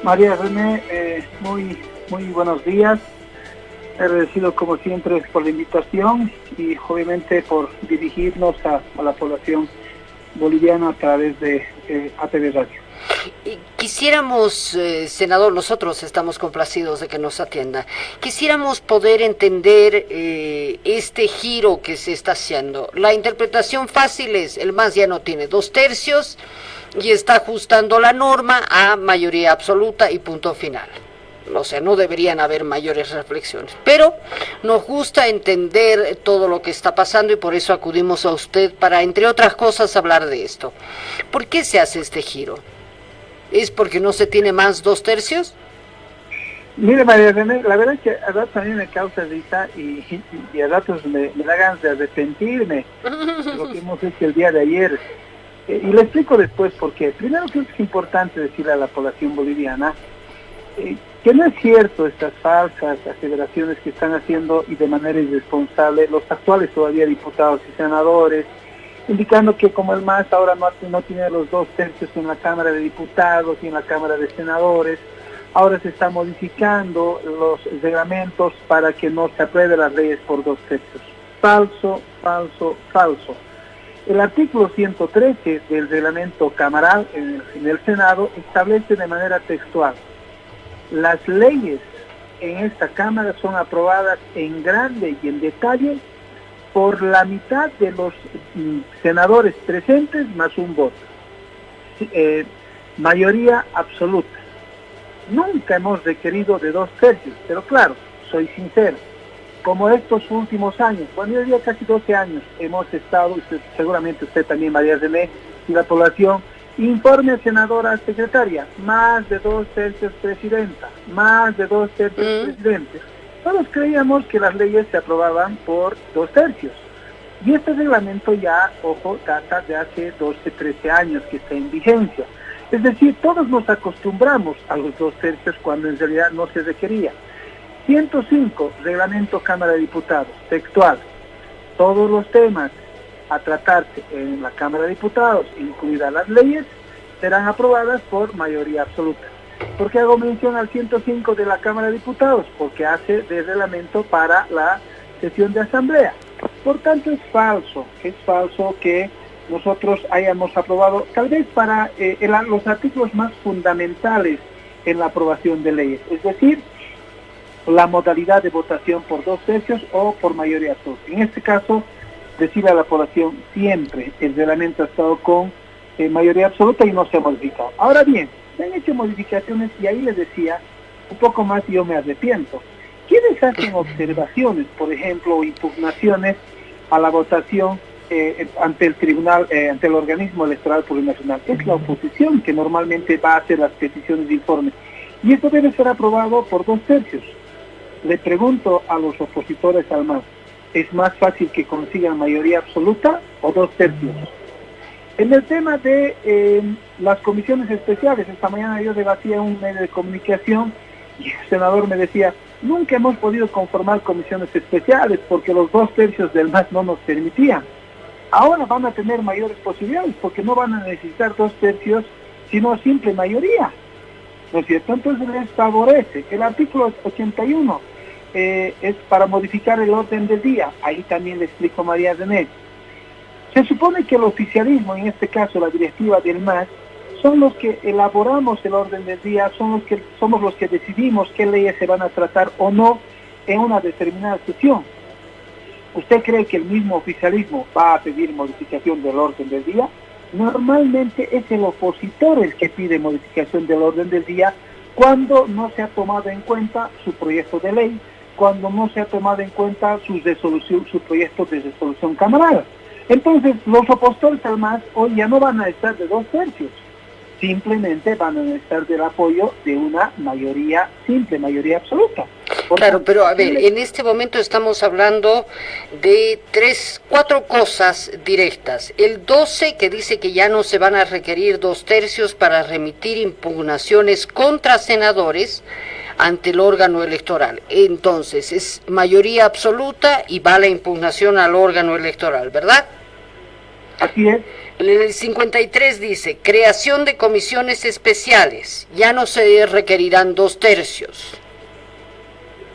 María René, muy buenos días. Agradecido como siempre por la invitación y obviamente por dirigirnos a la población boliviana a través de ATV Radio. Quisiéramos, senador, nosotros estamos complacidos de que nos atienda. Quisiéramos poder entender este giro que se está haciendo. La interpretación fácil es, el MAS ya no tiene 2/3 y está ajustando la norma a mayoría absoluta y punto final. O sea, no deberían haber mayores reflexiones. Pero nos gusta entender todo lo que está pasando y por eso acudimos a usted para, entre otras cosas, hablar de esto. ¿Por qué se hace este giro? ¿Es porque no se tiene más 2/3? Mire, María René, la verdad es que a ratos a mí me causa risa y a ratos me da ganas de arrepentirme de lo que hemos hecho el día de ayer. Y le explico después por qué. Primero creo que es importante decirle a la población boliviana que no es cierto estas falsas aseveraciones que están haciendo y de manera irresponsable los actuales todavía diputados y senadores, indicando que como el MAS ahora no tiene los 2/3 en la Cámara de Diputados y en la Cámara de Senadores, ahora se está modificando los reglamentos para que no se aprueben las leyes por 2/3. Falso, falso, falso. El artículo 113 del reglamento camaral en el Senado establece de manera textual: las leyes en esta Cámara son aprobadas en grande y en detalle por la mitad de los senadores presentes más un voto. Mayoría absoluta. Nunca hemos requerido de 2/3, pero claro, soy sincero, como estos últimos años, bueno, yo diría casi 12 años, hemos estado, seguramente usted también, María René, y la población, informe senadora secretaria, más de 2/3 presidenta, más de 2/3 presidentes. Todos creíamos que las leyes se aprobaban por 2/3. Y este reglamento ya, ojo, data de hace 12, 13 años que está en vigencia. Es decir, todos nos acostumbramos a los 2/3 cuando en realidad no se requería. 105, reglamento Cámara de Diputados, textual. Todos los temas a tratarse en la Cámara de Diputados, incluidas las leyes, serán aprobadas por mayoría absoluta. ¿Por qué hago mención al 105 de la Cámara de Diputados? Porque hace de reglamento para la sesión de asamblea. Por tanto, es falso que nosotros hayamos aprobado, tal vez para los artículos más fundamentales en la aprobación de leyes, es decir, la modalidad de votación por 2/3 o por mayoría absoluta. En este caso, decirle a la población siempre, el reglamento ha estado con mayoría absoluta y no se ha modificado. Ahora bien, se han hecho modificaciones y ahí les decía, un poco más y yo me arrepiento. ¿Quiénes hacen observaciones, por ejemplo, o impugnaciones a la votación ante el tribunal, ante el organismo electoral plurinacional? Es la oposición que normalmente va a hacer las peticiones de informe. Y esto debe ser aprobado por 2/3. Le pregunto a los opositores al MAS, ¿es más fácil que consigan mayoría absoluta o 2/3? En el tema de las comisiones especiales, esta mañana yo debatía un medio de comunicación y el senador me decía, nunca hemos podido conformar comisiones especiales porque los 2/3 del MAS no nos permitían. Ahora van a tener mayores posibilidades porque no van a necesitar 2/3, sino simple mayoría. ¿No es cierto? Entonces les favorece. El artículo 81 es para modificar el orden del día. Ahí también le explico a María René. Se supone que el oficialismo, en este caso la directiva del MAS, son los que elaboramos el orden del día, somos los que decidimos qué leyes se van a tratar o no en una determinada sesión. ¿Usted cree que el mismo oficialismo va a pedir modificación del orden del día? Normalmente es el opositor el que pide modificación del orden del día cuando no se ha tomado en cuenta su proyecto de ley, cuando no se ha tomado en cuenta su proyecto de resolución camaral. Entonces, los opositores al MAS hoy ya no van a estar de 2/3, simplemente van a necesitar del apoyo de una mayoría simple, mayoría absoluta. Claro, pero a ver, en este momento estamos hablando de 4 cosas directas. El 12, que dice que ya no se van a requerir 2/3 para remitir impugnaciones contra senadores ante el órgano electoral. Entonces, es mayoría absoluta y va la impugnación al órgano electoral, ¿verdad? Así es. En el 53 dice, creación de comisiones especiales, ya no se requerirán 2/3.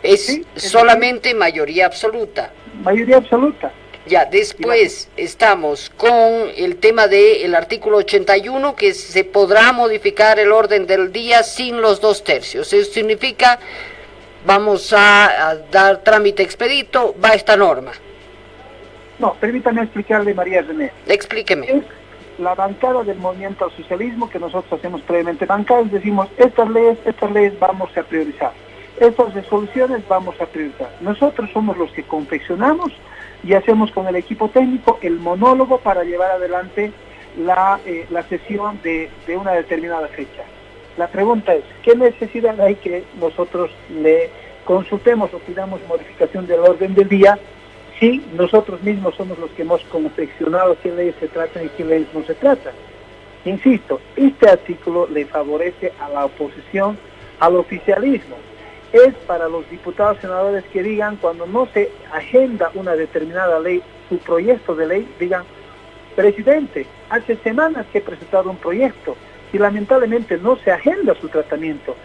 Es solamente mayoría absoluta. Mayoría absoluta. Ya, después estamos con el tema del artículo 81, que se podrá modificar el orden del día sin los 2/3. Eso significa, vamos a dar trámite expedito, va esta norma. No, permítame explicarle, María René. Explíqueme. Es la bancada del movimiento al socialismo que nosotros hacemos previamente bancadas, decimos, estas leyes vamos a priorizar. Estas resoluciones vamos a priorizar. Nosotros somos los que confeccionamos y hacemos con el equipo técnico el monólogo para llevar adelante la sesión de una determinada fecha. La pregunta es, ¿qué necesidad hay que nosotros le consultemos o pidamos modificación del orden del día si nosotros mismos somos los que hemos confeccionado qué leyes se tratan y qué leyes no se tratan? Insisto, este artículo le favorece a la oposición, al oficialismo. Es para los diputados senadores que digan, cuando no se agenda una determinada ley, su proyecto de ley, digan, presidente, hace semanas que he presentado un proyecto y lamentablemente no se agenda su tratamiento.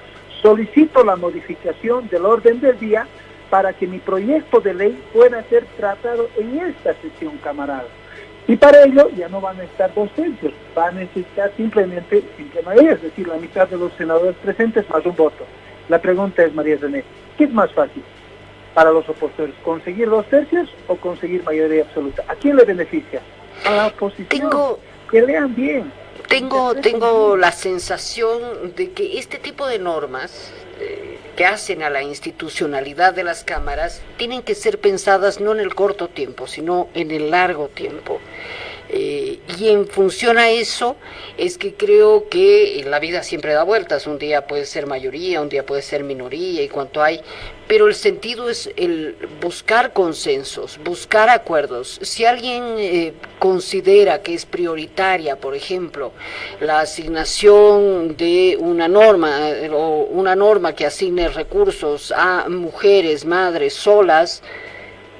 Solicito la modificación del orden del día para que mi proyecto de ley pueda ser tratado en esta sesión, camarada. Y para ello ya no van a necesitar 2/3, van a necesitar simplemente simple mayoría, es decir, la mitad de los senadores presentes más un voto. La pregunta es, María René, ¿qué es más fácil para los opositores? ¿Conseguir 2/3 o conseguir mayoría absoluta? ¿A quién le beneficia? A la oposición. Que lean bien. Tengo la sensación de que este tipo de normas que hacen a la institucionalidad de las cámaras tienen que ser pensadas no en el corto tiempo, sino en el largo tiempo. Y en función a eso es que creo que la vida siempre da vueltas. Un día puede ser mayoría, un día puede ser minoría y cuanto hay, pero el sentido es el buscar consensos, buscar acuerdos. Si alguien considera que es prioritaria, por ejemplo, la asignación de una norma o una norma que asigne recursos a mujeres, madres solas,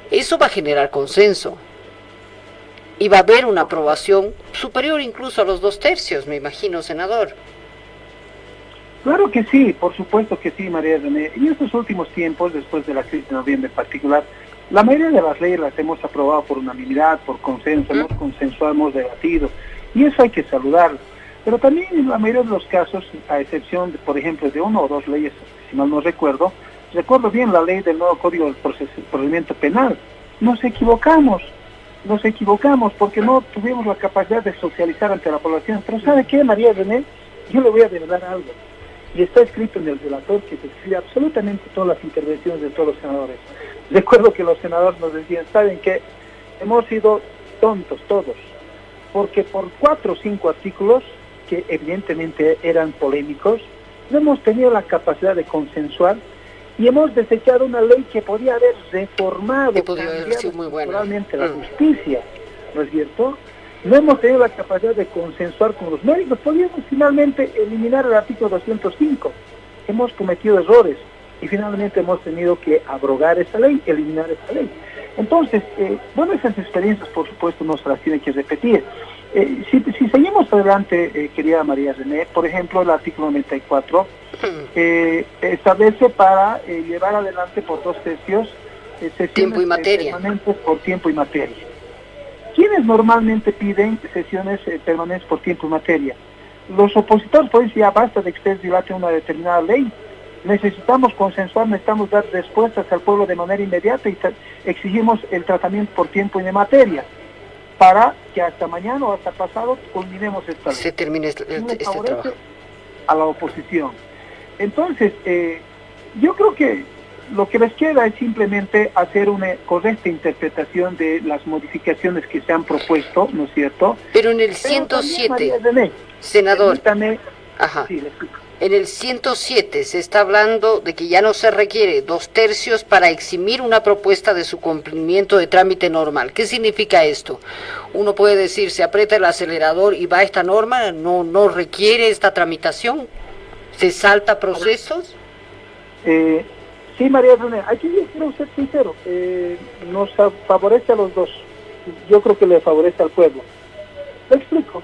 eso va a generar consenso. Y va a haber una aprobación superior incluso a los 2/3, me imagino, senador. Claro que sí, por supuesto que sí, María René. Y en estos últimos tiempos, después de la crisis de noviembre en particular, la mayoría de las leyes las hemos aprobado por unanimidad, por consenso, hemos consensuado, hemos debatido. Y eso hay que saludarlo. Pero también en la mayoría de los casos, a excepción, por ejemplo, de una o dos leyes, si mal no recuerdo bien la ley del nuevo Código del Procedimiento Penal. Nos equivocamos porque no tuvimos la capacidad de socializar ante la población. Pero ¿sabe qué, María René? Yo le voy a develar algo. Y está escrito en el relator que describe absolutamente todas las intervenciones de todos los senadores. Recuerdo que los senadores nos decían, ¿saben qué? Hemos sido tontos todos, porque por 4 o 5 artículos, que evidentemente eran polémicos, no hemos tenido la capacidad de consensuar y hemos desechado una ley que podía haber reformado, naturalmente la justicia, ¿no es cierto? No hemos tenido la capacidad de consensuar con los médicos, podíamos finalmente eliminar el artículo 205. Hemos cometido errores y finalmente hemos tenido que abrogar esa ley, eliminar esa ley. Entonces, esas experiencias, por supuesto, no se las tiene que repetir. Si seguimos adelante, querida María René, por ejemplo, el artículo 94 establece para llevar adelante por 2/3 sesiones tiempo y materia. Permanentes por tiempo y materia. ¿Quiénes normalmente piden sesiones permanentes por tiempo y materia? Los opositores pueden decir, ya basta de que ustedes dilaten una determinada ley. Necesitamos consensuar, necesitamos dar respuestas al pueblo de manera inmediata y exigimos el tratamiento por tiempo y de materia para que hasta mañana o hasta pasado culminemos esta ley. Se termine este trabajo. A la oposición. Entonces, yo creo que lo que les queda es simplemente hacer una correcta interpretación de las modificaciones que se han propuesto, ¿no es cierto? Pero en el 107, senador, ajá. Sí, le explico. En el 107 se está hablando de que ya no se requiere 2/3 para eximir una propuesta de su cumplimiento de trámite normal. ¿Qué significa esto? Uno puede decir, se aprieta el acelerador y va esta norma, no requiere esta tramitación, se salta procesos. Sí, María René, aquí yo quiero ser sincero, nos favorece a los dos, yo creo que le favorece al pueblo. Lo explico.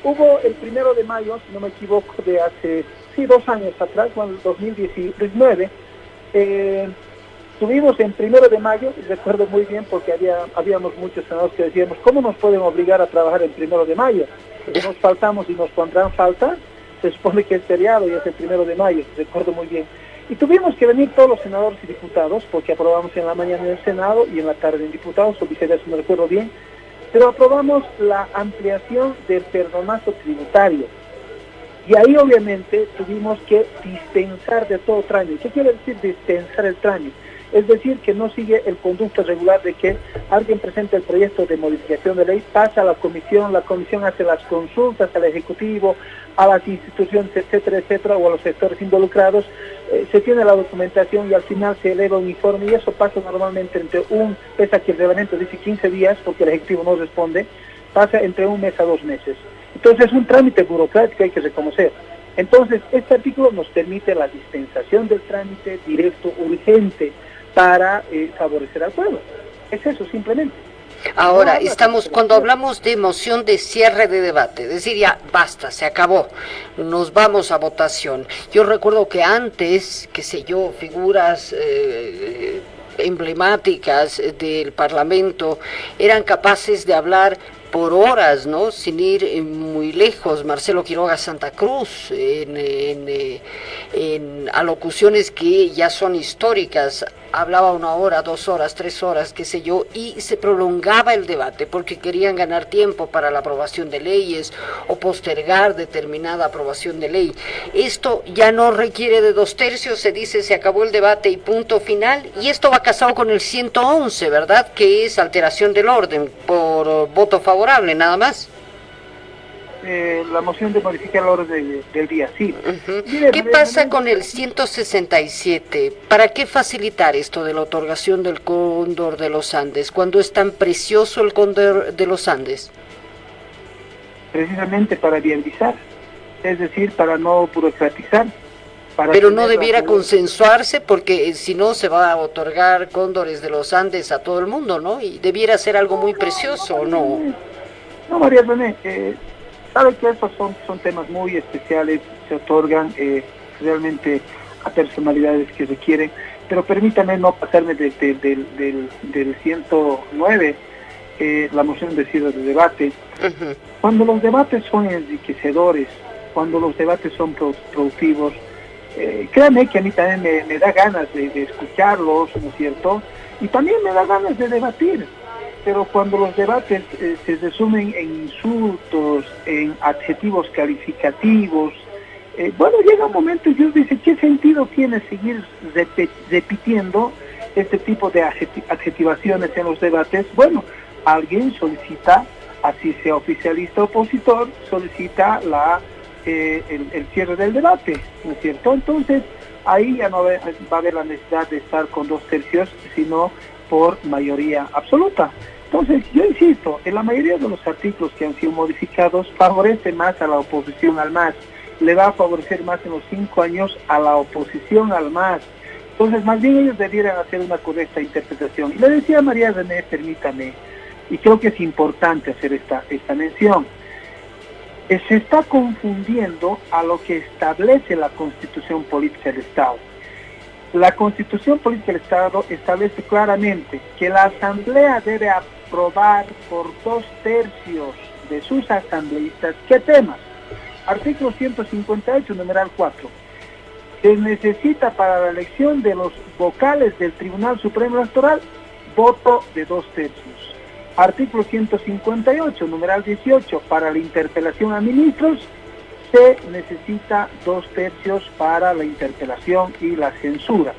Hubo el 1 de mayo, si no me equivoco, de hace, 2 años atrás, bueno, el 2019, tuvimos en 1 de mayo, y recuerdo muy bien porque habíamos muchos senadores que decíamos, ¿cómo nos pueden obligar a trabajar el 1 de mayo? Nos faltamos y nos pondrán falta, se supone que es feriado y es el 1 de mayo, recuerdo muy bien. Y tuvimos que venir todos los senadores y diputados, porque aprobamos en la mañana en el Senado y en la tarde en diputados, o viceversa, no recuerdo bien, pero aprobamos la ampliación del perdonazo tributario. Y ahí obviamente tuvimos que dispensar de todo trámite. ¿Qué quiere decir dispensar el trámite? Es decir, que no sigue el conducto regular de que alguien presenta el proyecto de modificación de ley, pasa a la comisión hace las consultas al Ejecutivo, a las instituciones, etcétera, etcétera, o a los sectores involucrados, se tiene la documentación y al final se eleva un informe, y eso pasa normalmente pese a que el reglamento dice 15 días, porque el Ejecutivo no responde, pasa entre 1 mes a 2 meses. Entonces es un trámite burocrático, hay que reconocer. Entonces, este artículo nos permite la dispensación del trámite directo, urgente, para favorecer al pueblo. Es eso, simplemente. Ahora, cuando hablamos de moción de cierre de debate, es decir, ya basta, se acabó, nos vamos a votación. Yo recuerdo que antes, qué sé yo, figuras emblemáticas del Parlamento eran capaces de hablar por horas, ¿no? Sin ir muy lejos. Marcelo Quiroga Santa Cruz, en alocuciones que ya son históricas, hablaba 1 hora, 2 horas, 3 horas, qué sé yo, y se prolongaba el debate porque querían ganar tiempo para la aprobación de leyes o postergar determinada aprobación de ley. Esto ya no requiere de 2/3, se dice se acabó el debate y punto final, y esto va casado con el 111, ¿verdad? Que es alteración del orden por voto favorable, nada más. La moción de modificar el orden del día, sí. Mire, ¿qué pasa con el 167? ¿Para qué facilitar esto de la otorgación del cóndor de los Andes, cuando es tan precioso el cóndor de los Andes? Precisamente para viabilizar, es decir, para no burocratizar. Pero no debiera consensuarse, porque si no se va a otorgar cóndores de los Andes a todo el mundo, ¿no? Y debiera ser algo muy precioso, ¿o no? No, María René, sabe que estos son temas muy especiales, se otorgan realmente a personalidades que requieren, pero permítame no pasarme del 109, la moción de cierre de debate. Cuando los debates son enriquecedores, cuando los debates son productivos, créanme que a mí también me da ganas de escucharlos, ¿no es cierto? Y también me da ganas de debatir. Pero cuando los debates se resumen en insultos, en adjetivos calificativos, bueno, llega un momento y Dios dice, ¿qué sentido tiene seguir repitiendo este tipo de adjetivaciones en los debates? Bueno, alguien solicita, así sea oficialista o opositor, solicita el cierre del debate, ¿no es cierto? Entonces, ahí ya no va a haber la necesidad de estar con 2/3, sino por mayoría absoluta. Entonces, yo insisto, en la mayoría de los artículos que han sido modificados favorece más a la oposición al MAS, le va a favorecer más en los 5 años a la oposición al MAS. Entonces, más bien ellos debieran hacer una correcta interpretación. Y le decía a María René, permítame, y creo que es importante hacer esta mención, se está confundiendo a lo que establece la Constitución Política del Estado. La Constitución Política del Estado establece claramente que la Asamblea debe aprobar por 2/3 de sus asambleístas. ¿Qué temas? Artículo 158, numeral 4. Se necesita para la elección de los vocales del Tribunal Supremo Electoral voto de 2/3. Artículo 158, numeral 18, para la interpelación a ministros, se necesita 2/3 para la interpelación y la censura.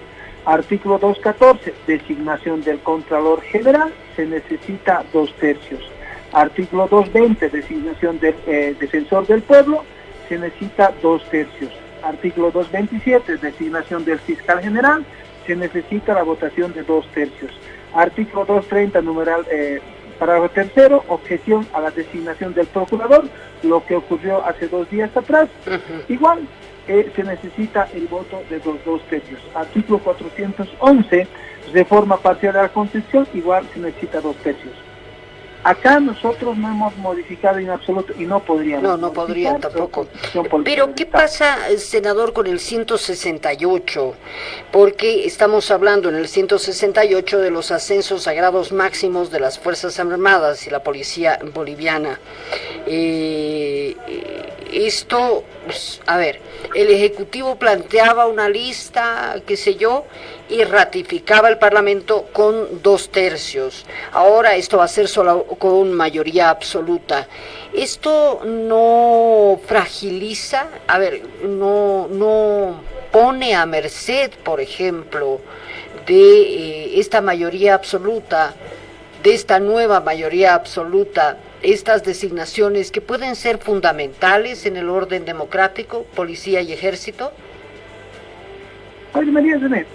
Artículo 214, designación del Contralor General, se necesita 2/3. Artículo 220, designación del Defensor del Pueblo, se necesita 2/3. Artículo 227, designación del Fiscal General, se necesita la votación de 2/3. Artículo 230, numeral parágrafo tercero, objeción a la designación del procurador, lo que ocurrió hace 2 días atrás. Igual se necesita el voto de los 2/3. Artículo 411, reforma parcial de la Constitución, igual se necesita 2/3. Acá nosotros no hemos modificado en absoluto y no podríamos. No podrían tampoco. Pero ¿qué pasa, senador, con el 168? Porque estamos hablando en el 168 de los ascensos a grados máximos de las Fuerzas Armadas y la policía boliviana. Esto, a ver, el Ejecutivo planteaba una lista, qué sé yo, y ratificaba el Parlamento con 2/3. Ahora esto va a ser solo con mayoría absoluta. ¿Esto no fragiliza, a ver, no pone a merced, por ejemplo, de esta mayoría absoluta, de esta nueva mayoría absoluta, estas designaciones que pueden ser fundamentales en el orden democrático, policía y ejército? Oye, María René,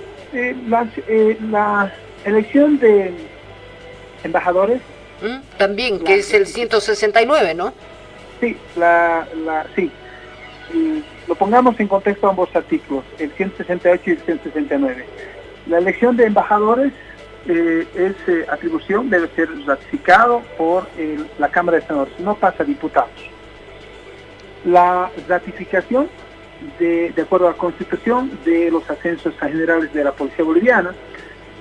la elección de embajadores... También, que es el 169, ¿no? Sí, sí. Y lo pongamos en contexto ambos artículos, el 168 y el 169. La elección de embajadores es atribución, debe ser ratificado por la Cámara de Senadores, no pasa a diputados. La ratificación, de acuerdo a la Constitución, de los ascensos a generales de la Policía Boliviana,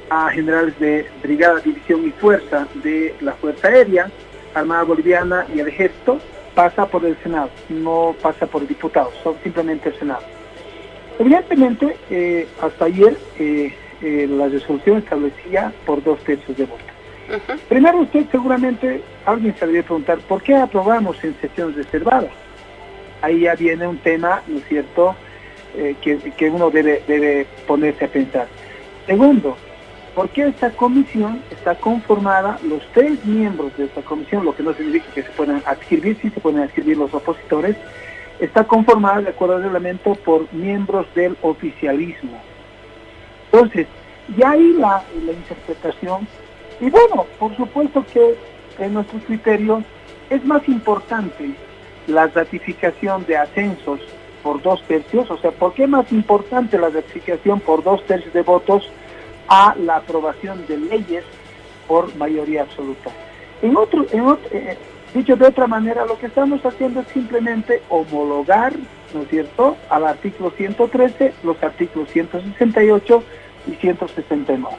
a generales de Brigada, División y Fuerza de la Fuerza Aérea, Armada Boliviana y el Ejército, pasa por el Senado, no pasa por diputados, son simplemente el Senado. Evidentemente, hasta ayer la resolución establecía por 2/3 de voto. Primero, usted seguramente, alguien se debería preguntar, ¿por qué aprobamos en sesión reservada? Ahí ya viene un tema, ¿no es cierto?, que uno debe ponerse a pensar. Segundo, ¿por qué esta comisión está conformada, los 3 miembros de esta comisión, lo que no significa que se puedan adscribir, sí se pueden adscribir los opositores, está conformada, de acuerdo al reglamento, por miembros del oficialismo? Entonces, ya ahí la interpretación, y bueno, por supuesto que en nuestros criterios es más importante la ratificación de ascensos por 2/3, o sea, ¿por qué más importante la ratificación por 2/3 de votos a la aprobación de leyes por mayoría absoluta? Dicho de otra manera, lo que estamos haciendo es simplemente homologar, ¿no es cierto?, al artículo 113, los artículos 168 y 169.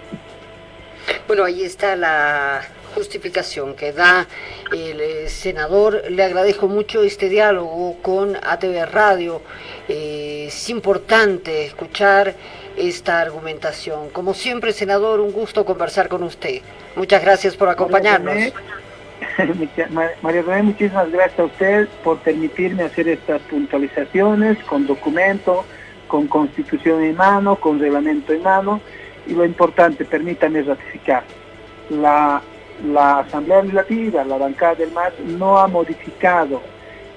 Bueno, ahí está la justificación que da el senador. Le agradezco mucho este diálogo con ATV Radio. Es importante escuchar esta argumentación. Como siempre, senador, un gusto conversar con usted. Muchas gracias por acompañarnos. María René, muchísimas gracias a usted por permitirme hacer estas puntualizaciones con documento, con constitución en mano, con reglamento en mano, y lo importante, permítame ratificar, la Asamblea Legislativa, la bancada del MAS, no ha modificado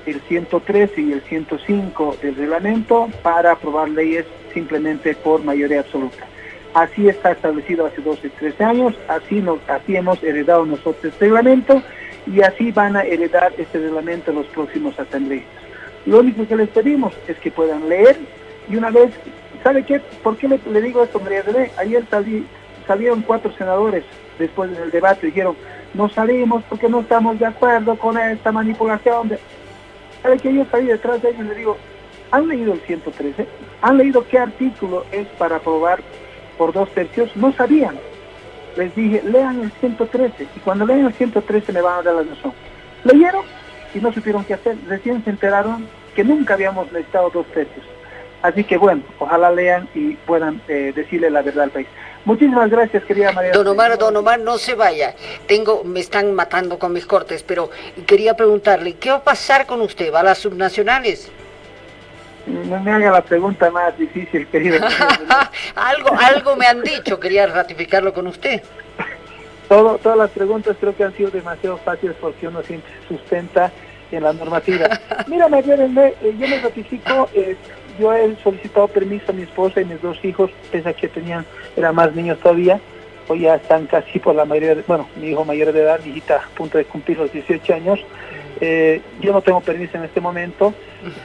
el 113 y el 105 del reglamento para aprobar leyes simplemente por mayoría absoluta. Así está establecido hace 12, 13 años, así hemos heredado nosotros este reglamento, y así van a heredar este reglamento los próximos asambleístas. Lo único que les pedimos es que puedan leer, y una vez, ¿sabe qué? ¿Por qué le digo esto, María René? Ayer salieron 4 senadores después del debate, dijeron, no salimos porque no estamos de acuerdo con esta manipulación. ¿Sabe qué? Yo salí detrás de ellos y les digo, ¿han leído el 113? ¿Han leído qué artículo es para aprobar por 2/3? No sabían. Les dije, lean el 113, y cuando lean el 113 me van a dar la razón. Leyeron y no supieron qué hacer. Recién se enteraron que nunca habíamos necesitado 2/3. Así que bueno, ojalá lean y puedan decirle la verdad al país. Muchísimas gracias, querida María. Don Omar, no se vaya. Me están matando con mis cortes, pero quería preguntarle, ¿qué va a pasar con usted? ¿Va a las subnacionales? No me haga la pregunta más difícil, querido. algo me han dicho, quería ratificarlo con usted. Todas las preguntas creo que han sido demasiado fáciles porque uno siempre se sustenta en la normativa. Mira, María René, yo me ratifico, yo he solicitado permiso a mi esposa y mis 2 hijos, pese a que eran más niños todavía, hoy ya están casi por la mayoría, mi hijo mayor de edad, mi hijita a punto de cumplir los 18 años. Yo no tengo permiso en este momento.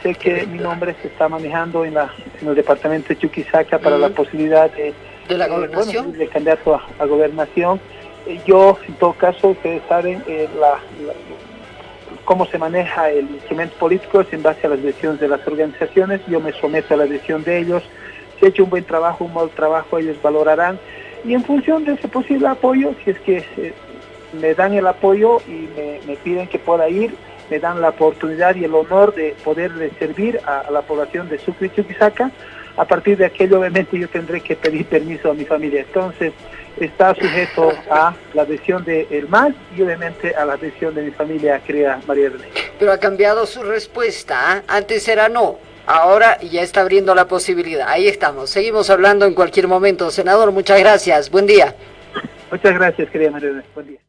Sé que mi nombre se está manejando en el departamento de Chuquisaca para la posibilidad de la gobernación, de candidato a gobernación. Yo, en todo caso, ustedes saben, cómo se maneja el instrumento político es en base a las decisiones de las organizaciones. Yo me someto a la decisión de ellos. Si he hecho un buen trabajo, un mal trabajo, ellos valorarán. Y en función de ese posible apoyo, si es que me dan el apoyo y me piden que pueda ir, me dan la oportunidad y el honor de poderle servir a la población de Sucre y Chuquisaca. A partir de aquello, obviamente, yo tendré que pedir permiso a mi familia. Entonces, está sujeto a la decisión del MAS y obviamente a la decisión de mi familia, querida María René. Pero ha cambiado su respuesta, ¿eh? Antes era no, ahora ya está abriendo la posibilidad. Ahí estamos, seguimos hablando en cualquier momento. Senador, muchas gracias, buen día. Muchas gracias, querida María René, buen día.